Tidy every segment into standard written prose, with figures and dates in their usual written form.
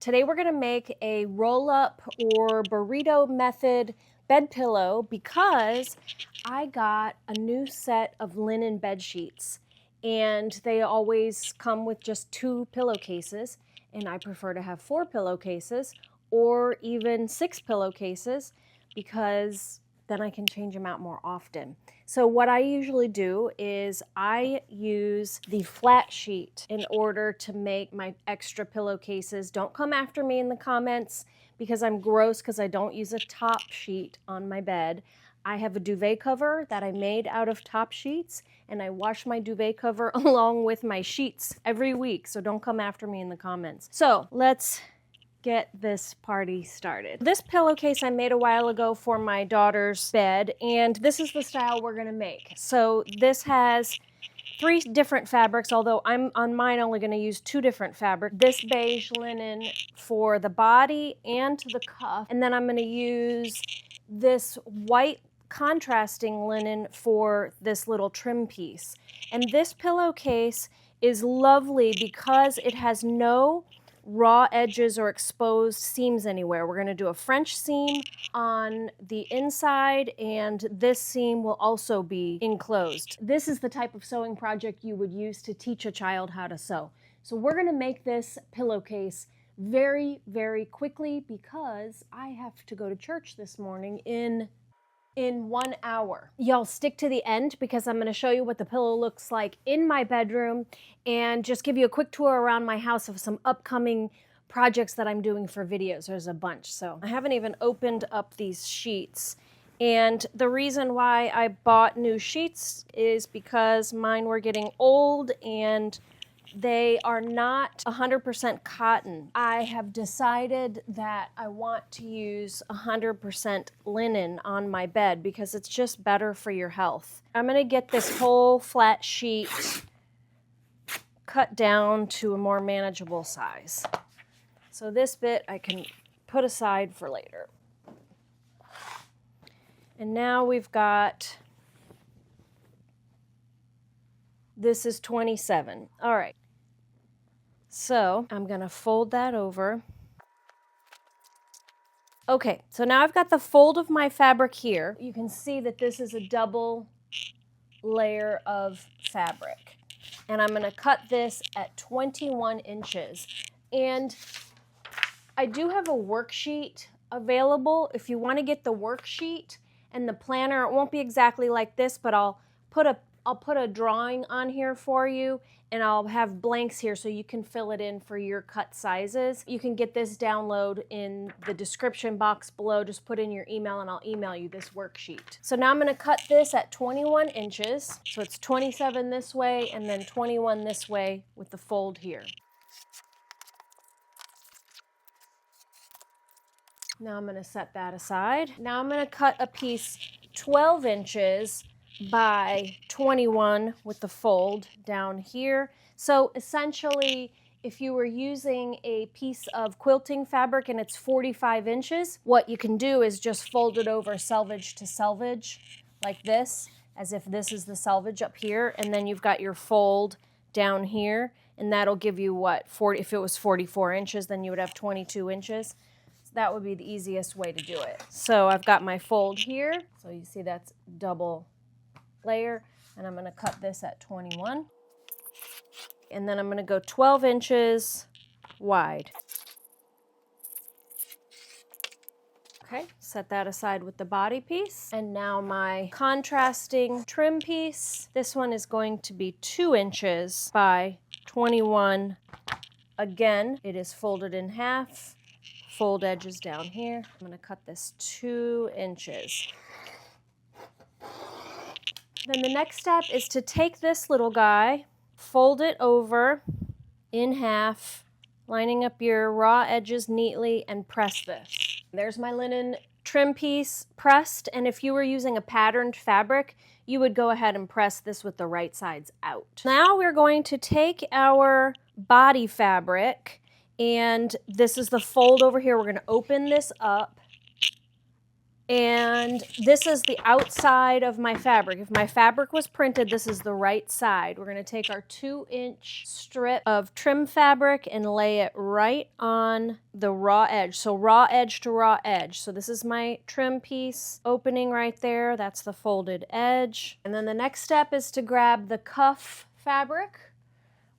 Today we're gonna make a roll-up or burrito method bed pillow because I got a new set of linen bed sheets and they always come with just 2 pillowcases, and I prefer to have 4 pillowcases or even 6 pillowcases because then I can change them out more often. So what I usually do is I use the flat sheet in order to make my extra pillowcases. Don't come after me in the comments because I'm gross because I don't use a top sheet on my bed. I have a duvet cover that I made out of top sheets, and I wash my duvet cover along with my sheets every week, so don't come after me in the comments. So let's get this party started. This pillowcase I made a while ago for my daughter's bed, and this is the style we're gonna make. So this has 3 different fabrics, although I'm on mine only gonna use 2 different fabrics. This beige linen for the body and the cuff, and then I'm gonna use this white contrasting linen for this little trim piece. And this pillowcase is lovely because it has no raw edges or exposed seams anywhere. We're going to do a French seam on the inside, and this seam will also be enclosed. This is the type of sewing project you would use to teach a child how to sew. So we're going to make this pillowcase very, very quickly because I have to go to church this morning in 1 hour. Y'all stick to the end because I'm going to show you what the pillow looks like in my bedroom and just give you a quick tour around my house of some upcoming projects that I'm doing for videos. There's a bunch. So I haven't even opened up these sheets. And the reason why I bought new sheets is because mine were getting old and they are not 100% cotton. I have decided that I want to use 100% linen on my bed because it's just better for your health. I'm gonna get this whole flat sheet cut down to a more manageable size. So this bit I can put aside for later. And now we've got, this is 27. All right. So I'm gonna fold that over. Okay, so now I've got the fold of my fabric here. You can see that this is a double layer of fabric. And I'm gonna cut this at 21 inches. And I do have a worksheet available. If you wanna get the worksheet and the planner, it won't be exactly like this, but I'll put a drawing on here for you, and I'll have blanks here so you can fill it in for your cut sizes. You can get this download in the description box below. Just put in your email and I'll email you this worksheet. So now I'm gonna cut this at 21 inches. So it's 27 this way and then 21 this way with the fold here. Now I'm gonna set that aside. Now I'm gonna cut a piece 12 inches by 21 with the fold down here. So essentially, if you were using a piece of quilting fabric and it's 45 inches, what you can do is just fold it over selvage to selvage like this, as if this is the selvage up here, and then you've got your fold down here, and that'll give you what, if it was 44 inches, then you would have 22 inches. So that would be the easiest way to do it. So I've got my fold here, so you see that's double layer, and I'm going to cut this at 21, and then I'm going to go 12 inches wide. Okay, set that aside with the body piece, and now my contrasting trim piece. This one is going to be 2 inches by 21. Again, it is folded in half, fold edges down here. I'm going to cut this 2 inches. Then the next step is to take this little guy, fold it over in half, lining up your raw edges neatly, and press this. There's my linen trim piece pressed, and if you were using a patterned fabric, you would go ahead and press this with the right sides out. Now we're going to take our body fabric, and this is the fold over here. We're going to open this up And this is the outside of my fabric. If my fabric was printed, this is the right side. We're gonna take our 2-inch strip of trim fabric and lay it right on the raw edge. So raw edge to raw edge. So this is my trim piece opening right there. That's the folded edge. And then the next step is to grab the cuff fabric,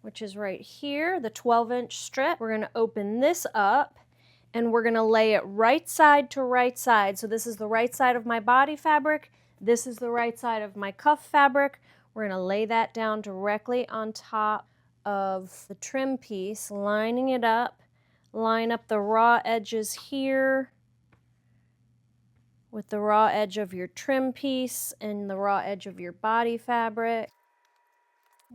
which is right here, the 12-inch strip. We're gonna open this up and we're gonna lay it right side to right side. So this is the right side of my body fabric. This is the right side of my cuff fabric. We're gonna lay that down directly on top of the trim piece, lining it up. Line up the raw edges here with the raw edge of your trim piece and the raw edge of your body fabric.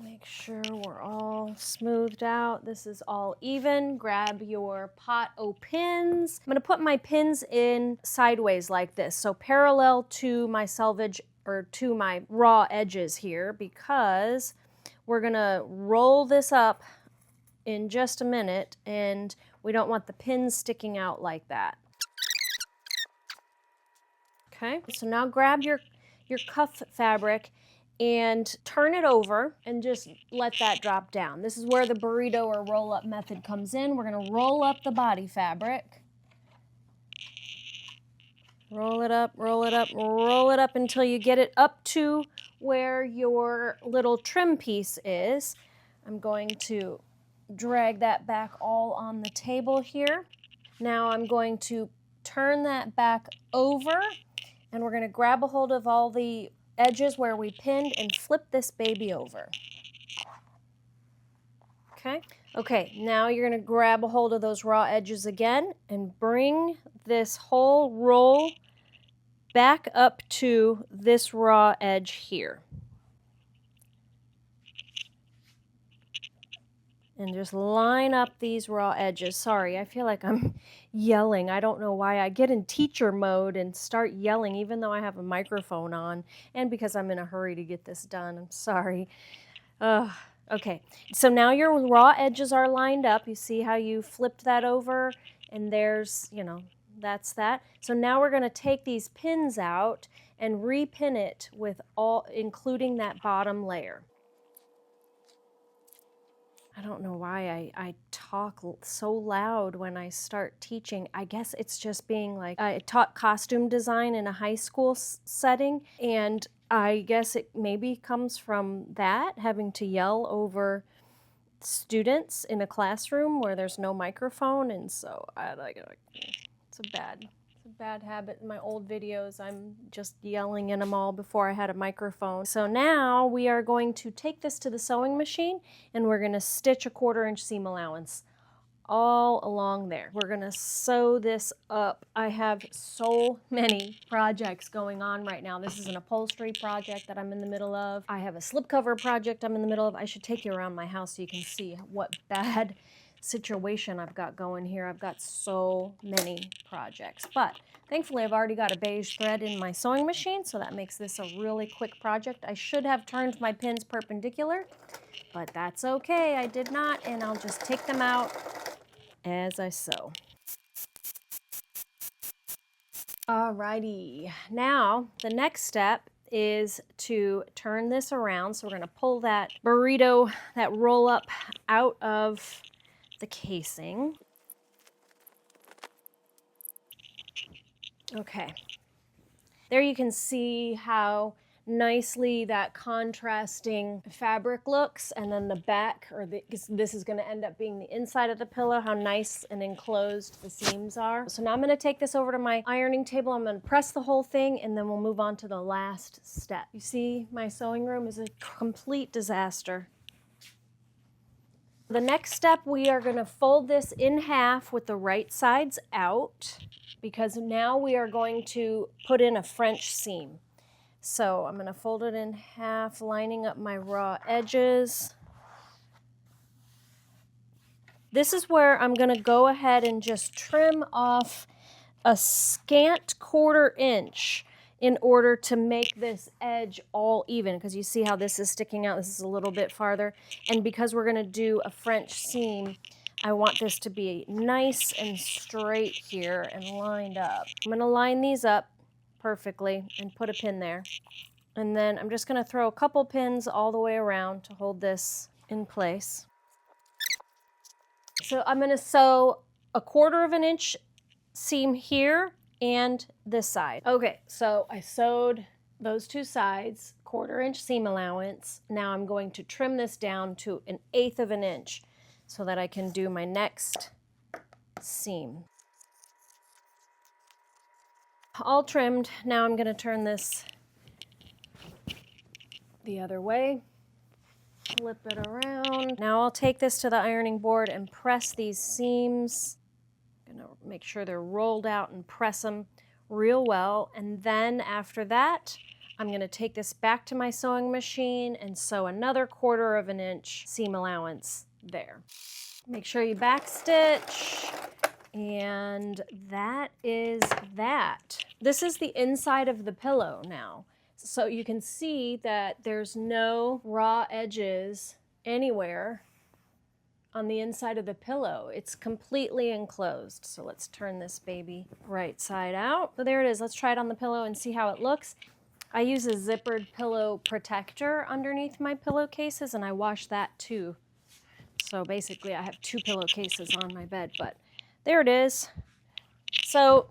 Make sure we're all smoothed out. This is all even. Grab your pot o' pins. I'm gonna put my pins in sideways like this, so parallel to my selvage or to my raw edges here, because we're gonna roll this up in just a minute and we don't want the pins sticking out like that. Okay, so now grab your cuff fabric and turn it over and just let that drop down. This is where the burrito or roll-up method comes in. We're gonna roll up the body fabric. Roll it up, roll it up, roll it up until you get it up to where your little trim piece is. I'm going to drag that back all on the table here. Now I'm going to turn that back over and we're gonna grab a hold of all the edges where we pinned and flip this baby over. Okay, now you're gonna grab a hold of those raw edges again and bring this whole roll back up to this raw edge here. And just line up these raw edges. Sorry, I feel like I'm yelling. I don't know why. I get in teacher mode and start yelling even though I have a microphone on and because I'm in a hurry to get this done. I'm sorry. Okay, so now your raw edges are lined up. You see how you flipped that over and there's, that's that. So now we're gonna take these pins out and repin it with all, including that bottom layer. I don't know why I talk so loud when I start teaching. I guess it's just being like, I taught costume design in a high school setting, and I guess it maybe comes from that, having to yell over students in a classroom where there's no microphone, and so it's a bad habit. In my old videos, I'm just yelling in them all before I had a microphone. So now we are going to take this to the sewing machine and we're gonna stitch a 1/4-inch seam allowance all along there. We're gonna sew this up. I have so many projects going on right now. This is an upholstery project that I'm in the middle of. I have a slipcover project I'm in the middle of. I should take you around my house so you can see what bad situation I've got going here. I've got so many projects, but thankfully I've already got a beige thread in my sewing machine, so that makes this a really quick project. I should have turned my pins perpendicular, but that's okay. I did not, and I'll just take them out as I sew. Alrighty, now the next step is to turn this around. So we're gonna pull that burrito, that roll up out of the casing. Okay, there you can see how nicely that contrasting fabric looks, and then the back, this is going to end up being the inside of the pillow, how nice and enclosed the seams are. So now I'm going to take this over to my ironing table. I'm going to press the whole thing and then we'll move on to the last step. You see, my sewing room is a complete disaster. The next step, we are going to fold this in half with the right sides out, because now we are going to put in a French seam. So I'm going to fold it in half, lining up my raw edges. This is where I'm going to go ahead and just trim off a scant 1/4 inch in order to make this edge all even, because you see how this is sticking out. This is a little bit farther, and because we're going to do a French seam, I want this to be nice and straight here and lined up. I'm going to line these up perfectly and put a pin there. And then I'm just going to throw a couple pins all the way around to hold this in place. So I'm going to sew a 1/4 inch seam here and this side. Okay, so I sewed those two sides, 1/4 inch seam allowance. Now I'm going to trim this down to 1/8 inch so that I can do my next seam. All trimmed. Now I'm going to turn this the other way. Flip it around. Now I'll take this to the ironing board and press these seams. I'm gonna make sure they're rolled out and press them real well. And then after that, I'm gonna take this back to my sewing machine and sew another 1/4 inch seam allowance there. Make sure you back stitch. And that is that. This is the inside of the pillow now. So you can see that there's no raw edges anywhere on the inside of the pillow. It's completely enclosed. So let's turn this baby right side out. So there it is. Let's try it on the pillow and see how it looks. I use a zippered pillow protector underneath my pillowcases, and I wash that too. So basically I have 2 pillowcases on my bed, but there it is. So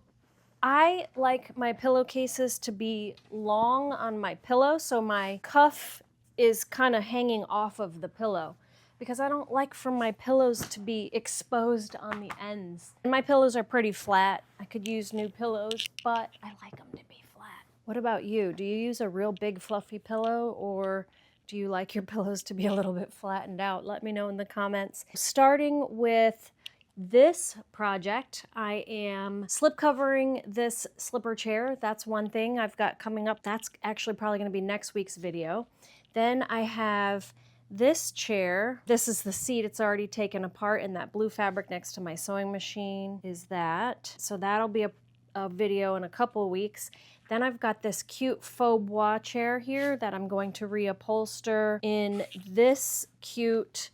I like my pillowcases to be long on my pillow, so my cuff is kind of hanging off of the pillow because I don't like for my pillows to be exposed on the ends. And my pillows are pretty flat. I could use new pillows, but I like them to be flat. What about you? Do you use a real big fluffy pillow, or do you like your pillows to be a little bit flattened out? Let me know in the comments. Starting with this project, I am slip covering this slipper chair. That's one thing I've got coming up. That's actually probably going to be next week's video. Then I have this chair. This is the seat. It's already taken apart, and that blue fabric next to my sewing machine is that. So that'll be a video in a couple weeks. Then I've got this cute faux bois chair here that I'm going to reupholster in this cute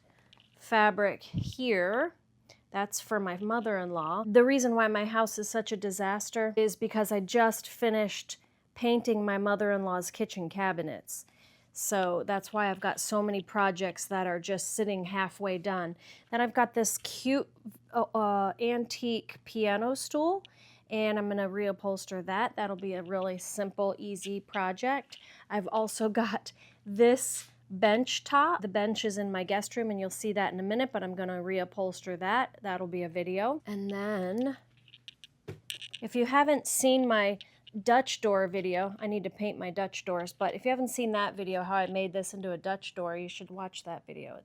fabric here. That's for my mother-in-law. The reason why my house is such a disaster is because I just finished painting my mother-in-law's kitchen cabinets. So that's why I've got so many projects that are just sitting halfway done. Then I've got this cute antique piano stool, and I'm gonna reupholster that. That'll be a really simple, easy project. I've also got this bench top. The bench is in my guest room, and you'll see that in a minute, but I'm going to reupholster that. That'll be a video. And then if you haven't seen my Dutch door video, I need to paint my Dutch doors, but if you haven't seen that video, how I made this into a Dutch door, you should watch that video.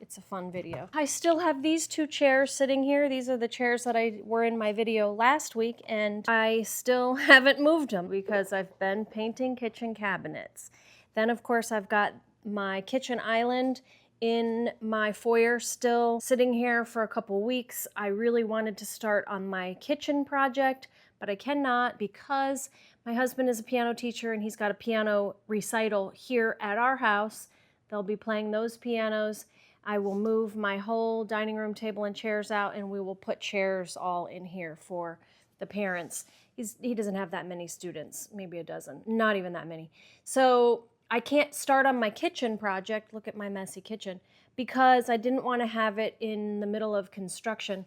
It's a fun video. I still have these 2 chairs sitting here. These are the chairs that were in my video last week, and I still haven't moved them because I've been painting kitchen cabinets. Then of course I've got my kitchen island in my foyer still sitting here for a couple weeks. I really wanted to start on my kitchen project, but I cannot because my husband is a piano teacher and he's got a piano recital here at our house. They'll be playing those pianos. I will move my whole dining room table and chairs out, and we will put chairs all in here for the parents. He doesn't have that many students, maybe a dozen, not even that many. So I can't start on my kitchen project, look at my messy kitchen, because I didn't want to have it in the middle of construction.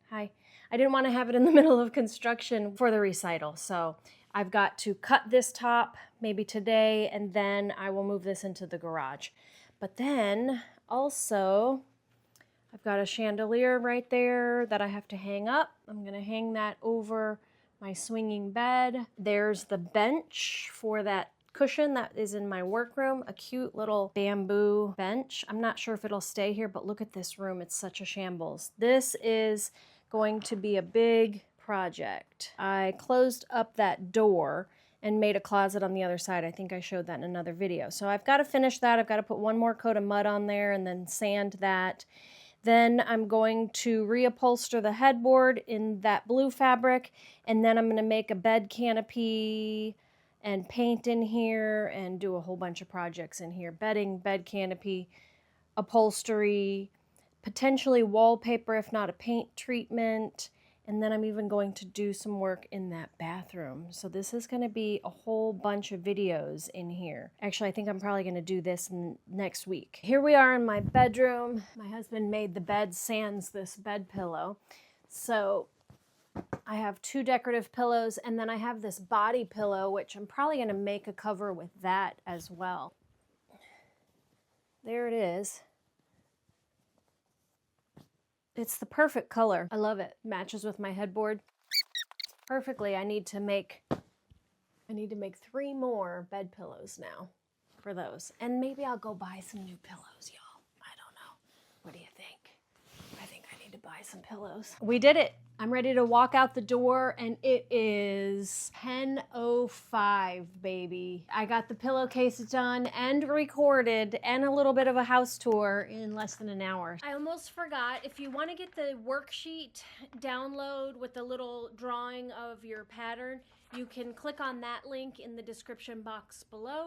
Hi. I didn't want to have it in the middle of construction for the recital. So I've got to cut this top maybe today, and then I will move this into the garage. But then also I've got a chandelier right there that I have to hang up. I'm going to hang that over my swinging bed. There's the bench for that cushion that is in my workroom, a cute little bamboo bench. I'm not sure if it'll stay here, but look at this room. It's such a shambles. This is going to be a big project. I closed up that door and made a closet on the other side. I think I showed that in another video. So I've got to finish that. I've got to put one more coat of mud on there and then sand that. Then I'm going to reupholster the headboard in that blue fabric, and then I'm going to make a bed canopy and paint in here and do a whole bunch of projects in here. Bedding, bed canopy, upholstery, potentially wallpaper if not a paint treatment, And then I'm even going to do some work in that bathroom. So this is going to be a whole bunch of videos in here. Actually, I think I'm probably going to do this next week. Here we are in my bedroom. My husband made the bed sans this bed pillow. So I have 2 decorative pillows, and then I have this body pillow, which I'm probably going to make a cover with that as well. There it is. It's the perfect color. I love it. Matches with my headboard perfectly. I need to make 3 more bed pillows now for those. And maybe I'll go buy some new pillows, y'all. I don't know. What do you think? I think I need to buy some pillows. We did it. I'm ready to walk out the door, and it is 10:05, baby. I got the pillowcase done and recorded and a little bit of a house tour in less than an hour. I almost forgot, if you want to get the worksheet download with the little drawing of your pattern, you can click on that link in the description box below.